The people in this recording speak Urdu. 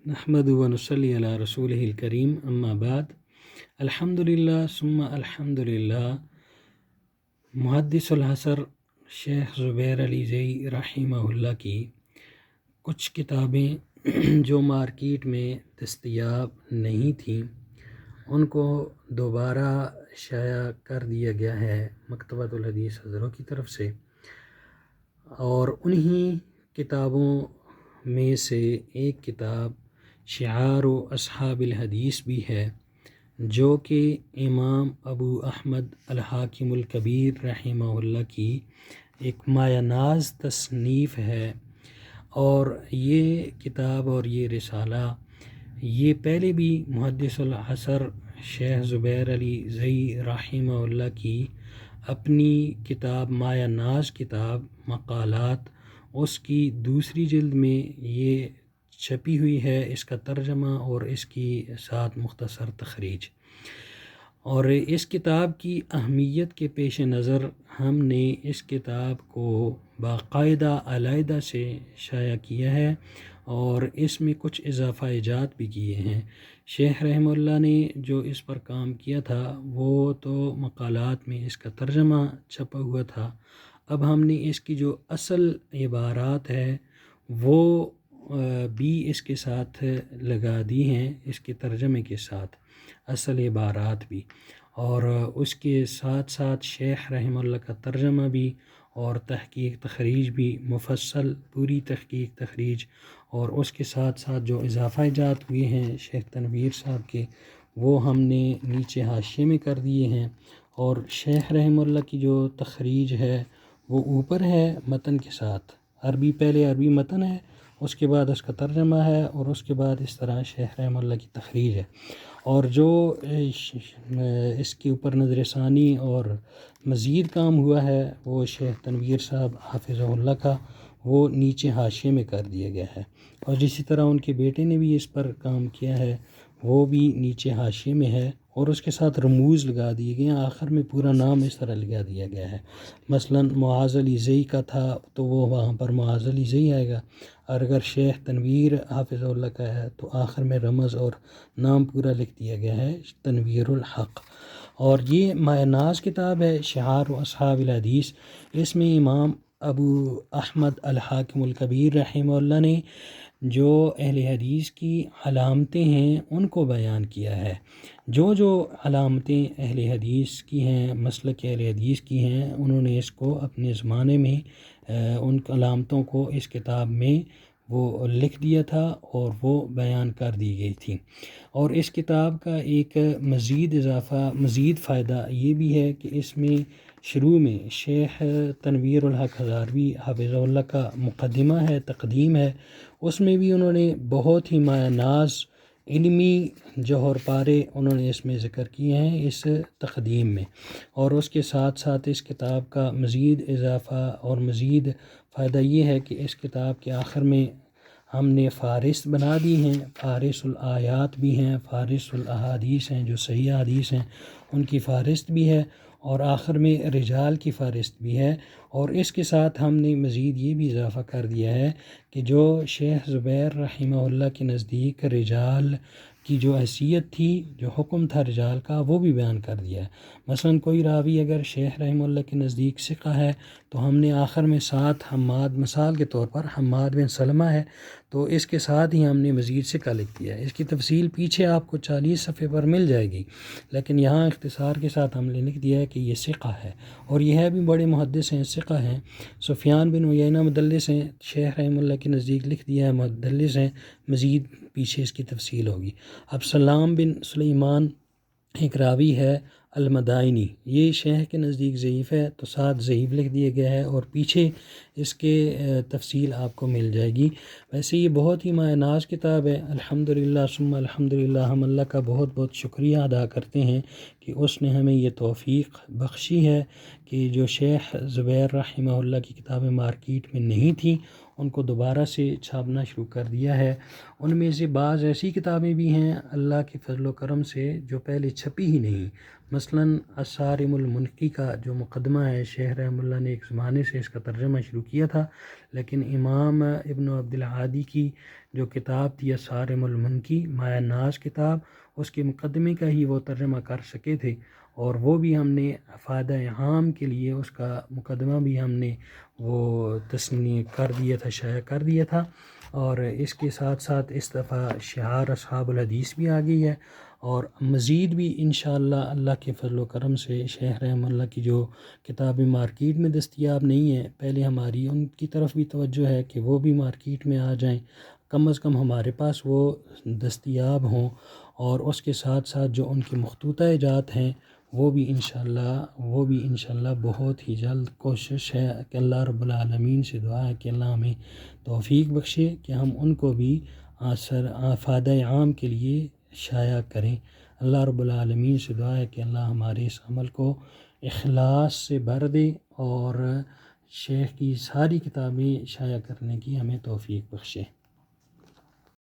نحمد و نصلی علی رسولہ الکریم، اما بعد، الحمدللہ ثم الحمدللہ۔ محدث العصر شیخ زبیر علی زئی رحمہ اللہ کی کچھ کتابیں جو مارکیٹ میں دستیاب نہیں تھیں ان کو دوبارہ شائع کر دیا گیا ہے مکتبۃ الحدیث حضروں کی طرف سے، اور انہی کتابوں میں سے ایک کتاب شعار و اصحاب الحدیث بھی ہے، جو کہ امام ابو احمد الحاکم الکبیر رحمہ اللہ کی ایک مایہ ناز تصنیف ہے۔ اور یہ کتاب اور یہ رسالہ یہ پہلے بھی محدث العصر شیخ زبیر علی زئی رحمہ اللہ کی اپنی کتاب مایہ ناز کتاب مقالات، اس کی دوسری جلد میں یہ چھپی ہوئی ہے، اس کا ترجمہ اور اس کی ساتھ مختصر تخریج۔ اور اس کتاب کی اہمیت کے پیش نظر ہم نے اس کتاب کو باقاعدہ علیحدہ سے شائع کیا ہے اور اس میں کچھ اضافہ جات بھی کیے ہیں۔ شیخ رحمہ اللہ نے جو اس پر کام کیا تھا وہ تو مقالات میں اس کا ترجمہ چھپا ہوا تھا، اب ہم نے اس کی جو اصل عبارات ہے وہ بھی اس کے ساتھ لگا دی ہیں، اس کے ترجمے کے ساتھ اصل عبارات بھی، اور اس کے ساتھ ساتھ شیخ رحمہ اللہ کا ترجمہ بھی اور تحقیق تخریج بھی مفصل پوری تحقیق تخریج، اور اس کے ساتھ ساتھ جو اضافہ جات ہوئے ہیں شیخ تنویر صاحب کے وہ ہم نے نیچے حاشیے میں کر دیے ہیں، اور شیخ رحمہ اللہ کی جو تخریج ہے وہ اوپر ہے متن کے ساتھ، عربی پہلے عربی متن ہے، اس کے بعد اس کا ترجمہ ہے، اور اس کے بعد اس طرح شیخ رحمہ اللہ کی تخریج ہے، اور جو اس کے اوپر نظر ثانی اور مزید کام ہوا ہے وہ شیخ تنویر صاحب حافظہ اللہ کا وہ نیچے حاشیے میں کر دیا گیا ہے، اور اسی طرح ان کے بیٹے نے بھی اس پر کام کیا ہے وہ بھی نیچے حاشیے میں ہے، اور اس کے ساتھ رموز لگا دیے گئے ہیں، آخر میں پورا نام اس طرح لگا دیا گیا ہے، مثلا معاذ علی زئی کا تھا تو وہ وہاں پر معاذ علی زئی آئے گا، اور اگر شیخ تنویر حافظ اللہ کا ہے تو آخر میں رمز اور نام پورا لکھ دیا گیا ہے تنویر الحق۔ اور یہ مایہ ناز کتاب ہے شعار و اصحاب الحدیث، اس میں امام ابو احمد الحاکم الکبیر رحمہ اللہ نے جو اہل حدیث کی علامتیں ہیں ان کو بیان کیا ہے، جو علامتیں اہل حدیث کی ہیں، مسلک اہل حدیث کی ہیں، انہوں نے اس کو اپنے زمانے میں ان علامتوں کو اس کتاب میں وہ لکھ دیا تھا اور وہ بیان کر دی گئی تھی۔ اور اس کتاب کا ایک مزید فائدہ یہ بھی ہے کہ اس میں شروع میں شیخ تنویر الحق ہزاروی حافظہ اللہ کا مقدمہ ہے، تقدیم ہے، اس میں بھی انہوں نے بہت ہی مایہ ناز علمی جوہر پارے انہوں نے اس میں ذکر کیے ہیں اس تقدیم میں، اور اس کے ساتھ ساتھ اس کتاب کا مزید اضافہ اور مزید فائدہ یہ ہے کہ اس کتاب کے آخر میں ہم نے فہرست بنا دی ہیں، فہرست الآیات بھی ہیں، فہرست الاحادیث ہیں، جو صحیح حدیث ہیں ان کی فہرست بھی ہے، اور آخر میں رجال کی فہرست بھی ہے، اور اس کے ساتھ ہم نے مزید یہ بھی اضافہ کر دیا ہے کہ جو شیخ زبیر رحمہ اللہ کے نزدیک رجال کی جو حیثیت تھی، جو حکم تھا رجال کا وہ بھی بیان کر دیا ہے، مثلا کوئی راوی اگر شیخ رحمہ اللہ کے نزدیک ثقہ ہے تو ہم نے آخر میں ساتھ حماد، مثال کے طور پر حماد بن سلمہ ہے تو اس کے ساتھ ہی ہم نے مزید ثقہ لکھ دیا ہے، اس کی تفصیل پیچھے آپ کو 40 صفحے پر مل جائے گی، لیکن یہاں اختصار کے ساتھ ہم نے لکھ دیا ہے کہ یہ ثقہ ہے، اور یہ ہے بھی بڑے محدث ہیں، ثقہ ہیں، سفیان بن عیینہ مدلس ہیں، شیخ رحمہ اللہ کے نزدیک لکھ دیا ہے مدلس ہیں، مزید پیچھے اس کی تفصیل ہوگی۔ اب سلام بن سلیمان ایک راوی ہے المدائنی، یہ شیخ کے نزدیک ضعیف ہے تو ساتھ ضعیف لکھ دیا گیا ہے، اور پیچھے اس کے تفصیل آپ کو مل جائے گی۔ ویسے یہ بہت ہی مایہ ناز کتاب ہے، الحمدللہ ثم الحمدللہ، ہم اللہ کا بہت بہت شکریہ ادا کرتے ہیں کہ اس نے ہمیں یہ توفیق بخشی ہے کہ جو شیخ زبیر رحمہ اللہ کی کتابیں مارکیٹ میں نہیں تھیں ان کو دوبارہ سے چھاپنا شروع کر دیا ہے، ان میں سے بعض ایسی کتابیں بھی ہیں اللہ کے فضل و کرم سے جو پہلے چھپی ہی نہیں، مثلا الصارم المنقی کا جو مقدمہ ہے شیخ رحمہ اللہ نے ایک زمانے سے اس کا ترجمہ شروع کیا تھا لیکن امام ابن عبد الہادی کی جو کتاب تھی صارم المنکی ماء الناس کتاب، اس کے مقدمے کا ہی وہ ترجمہ کر سکے تھے، اور وہ بھی ہم نے فائدہ عام کے لیے اس کا مقدمہ بھی ہم نے وہ تصنیع کر دیا تھا، شائع کر دیا تھا۔ اور اس کے ساتھ ساتھ اس دفعہ شعار اصحاب الحدیث بھی آ گئی ہے، اور مزید بھی انشاءاللہ اللہ کے فضل و کرم سے شیخ رحمہ اللہ کی جو کتابیں مارکیٹ میں دستیاب نہیں ہیں، پہلے ہماری ان کی طرف بھی توجہ ہے کہ وہ بھی مارکیٹ میں آ جائیں، کم از کم ہمارے پاس وہ دستیاب ہوں، اور اس کے ساتھ ساتھ جو ان کی مخطوطہ جات ہیں وہ بھی انشاءاللہ بہت ہی جلد کوشش ہے کہ اللہ رب العالمین سے دعا ہے کہ اللہ ہمیں توفیق بخشے کہ ہم ان کو بھی فائدہ عام کے لیے شائع کریں۔ اللہ رب العالمین سے دعا ہے کہ اللہ ہمارے اس عمل کو اخلاص سے بھر دے، اور شیخ کی ساری کتابیں شائع کرنے کی ہمیں توفیق بخشے۔